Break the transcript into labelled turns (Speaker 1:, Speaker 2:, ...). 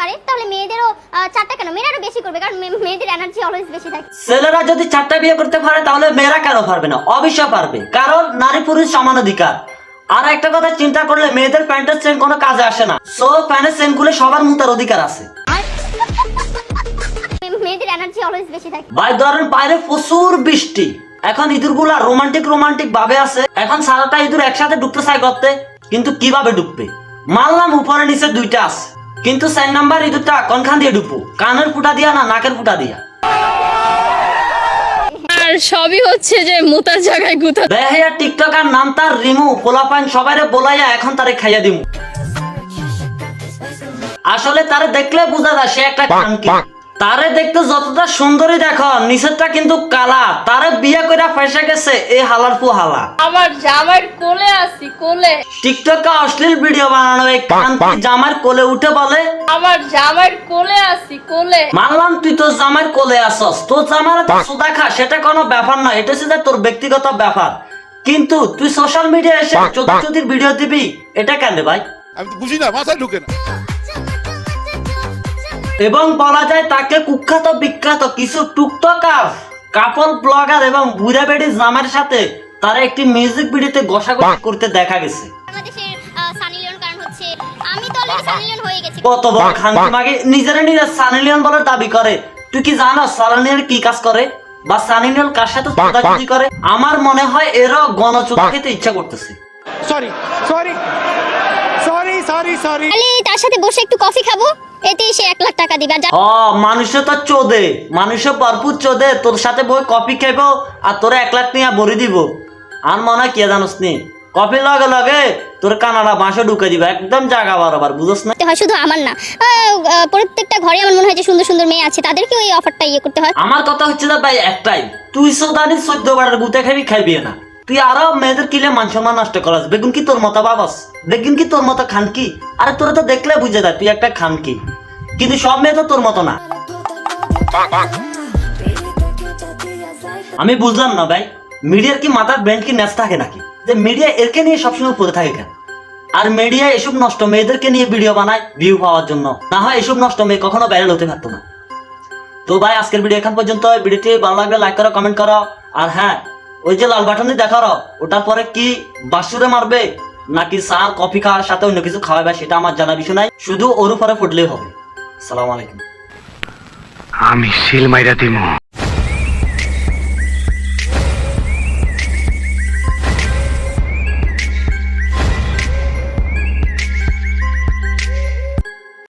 Speaker 1: পারে তাহলে মেয়েদেরও 4টা কেন, মেয়েরাও বেশি করবে, কারণ মেয়েদের এনার্জি অলওয়েজ বেশি থাকে।
Speaker 2: ছেলেরা যদি 4টা বিয়ে করতে পারে তাহলে মেয়েরা কেন পারবে না? অবশ্যই পারবে, কারণ নারী পুরুষ সমান অধিকার। আর একটা কথা চিন্তা করলে মেয়েদের প্যান্টের চেন কোনো কাজে আসে না, সো প্যান্টের চেন গুলো সবার মুতার অধিকার আছে।
Speaker 1: মেয়েদের এনার্জি অলওয়েজ বেশি থাকে।
Speaker 2: ভাই ধরেন বাইরে প্রচুর বৃষ্টি, এখন ইঁদুর গুলা রোমান্টিক ভাবে আছে, এখন সারাটা ইঁদুর একসাথে ডুবতে চাই করতে, কিন্তু কিভাবে ডুববে? মানলাম উপরে নিচে 2টা আছে, কিন্তু 4 নাম্বার ইঁদুরটা কোনখান দিয়ে ডুববো? কানের ফুটা দিয়া না নাকের ফুটা দিয়া?
Speaker 3: আর সবই হচ্ছে যে মুতার জায়গায় গুতা।
Speaker 2: বেহায়া টিকটকার নাম তার রিমু, পোলাপাইন সবাইরে বলাইয়া এখন তারে খাইয়া দিমু। আসলে তারে দেখলে বোঝা যায় সে একটা কানকি। তারে দেখতে যতটা সুন্দরী দেখো, নিচেরটা কিন্তু কালা। তারে বিয়ে কইরা ফেসে গেছে এই হালার পু হালা।
Speaker 3: আমার জামার কোলে আছি, কোলে।
Speaker 2: টিকটকে অশ্লীল ভিডিও বানানো এই কানকি জামার কোলে উঠে বলে
Speaker 3: আমার জামার কোলে আছি, কোলে।
Speaker 2: মানলাম তুই তোর জামার কোলে আসস, তোর জামার সুদা খা, সেটা কোনো ব্যাপার না, এটা শুধু তোর ব্যক্তিগত ব্যাপার। কিন্তু তুই সোশ্যাল মিডিয়া এসে চতুর ভিডিও দিবি, এটা কেন ভাই?
Speaker 4: আমি তো বুঝি না, মাথায় ঢুকে না।
Speaker 2: এবং বলা যায় তাকে কুখ্যাত বিখ্যাত কিছু টিকটকার, কাপল ব্লগার এবং বুড়া বেড়ি জামার সাথে তারা একটি মিউজিক ভিডিওতে ঘষাঘষি করতে দেখা গেছে।
Speaker 1: বাংলাদেশের সানি লিওন, কারণ হচ্ছে আমি তো অলরেডি সানি লিওন হয়ে গেছি।
Speaker 2: কত বড় খানকি মাগে নিজের সানি লিওন বলে দাবি করে। তুই কি জানো সানি লিওন কি কাজ করে বা সানি লিওন কার সাথে চুদাচুদি করে? আমার মনে হয় এরও গণচুদা খেতে ইচ্ছা করতেছে।
Speaker 1: সরি তার সাথে বসে একটু কফি খাবো, এতেই সে 1 লাখ টাকা দিবে।
Speaker 2: মানুষে তো চোদে, মানুষে ভরপুর চোদে, তোর সাথে বই কফি খাইবো আর তোর 1 লাখ নিয়ে ভরি দিব। আর মনে হয় কে জানোস নি, কফি লগে লগে তোর কানাডা বাঁশে ঢুকে দিবে, একদম জায়গা বারবার, বুঝোস না?
Speaker 1: হয় শুধু আমার না, প্রত্যেকটা ঘরে আমার মনে হয় যে সুন্দর সুন্দর মেয়ে আছে, তাদেরকেও এই অফারটা করতে হয়।
Speaker 2: আমার কথা হচ্ছে যে ভাই একটাই, তুই সোদানি 14 বারের গুতে খাবি না, তুই আরো মেয়েদের কিলে মান সম্মান নষ্ট করাস। বেগুন কি তোর মতো বাবাস? বেগুন কি তোর মতো খানকি? আরে তোরা তো দেখলে বুঝে যায় তুই একটা খানকি, কিন্তু সব মেয়ে তো তোর মতো না। আমি বুঝলাম না ভাই, মিডিয়ার কি মাথার ব্রেন কি ন্যাস থাকে নাকি যে মিডিয়া এরকে নিয়ে সবসময় পড়ে থাকে কেন? আর মিডিয়া এসব নষ্ট মেয়েদেরকে নিয়ে ভিডিও বানায় ভিউ পাওয়ার জন্য, না হয় এসব নষ্ট মেয়ে কখনো ভাইরাল হতে পারতো না। তো ভাই আজকের ভিডিও এখান পর্যন্ত। ভিডিওটি ভালো লাগলে লাইক করো, কমেন্ট করো, আর হ্যাঁ ওই যে লাল বাটনটি দেখারো, ওটার পরে কি বাসুরে মারবে নাকি চা কফি খাওয়ার সাথে অন্য কিছু খাওয়াবে সেটা আমার জানা বিষয় নাই, শুধু ওর উপরে ফুটলেই হবে। আসসালামু আলাইকুম।
Speaker 5: আমি সিল মাইরা দিমু।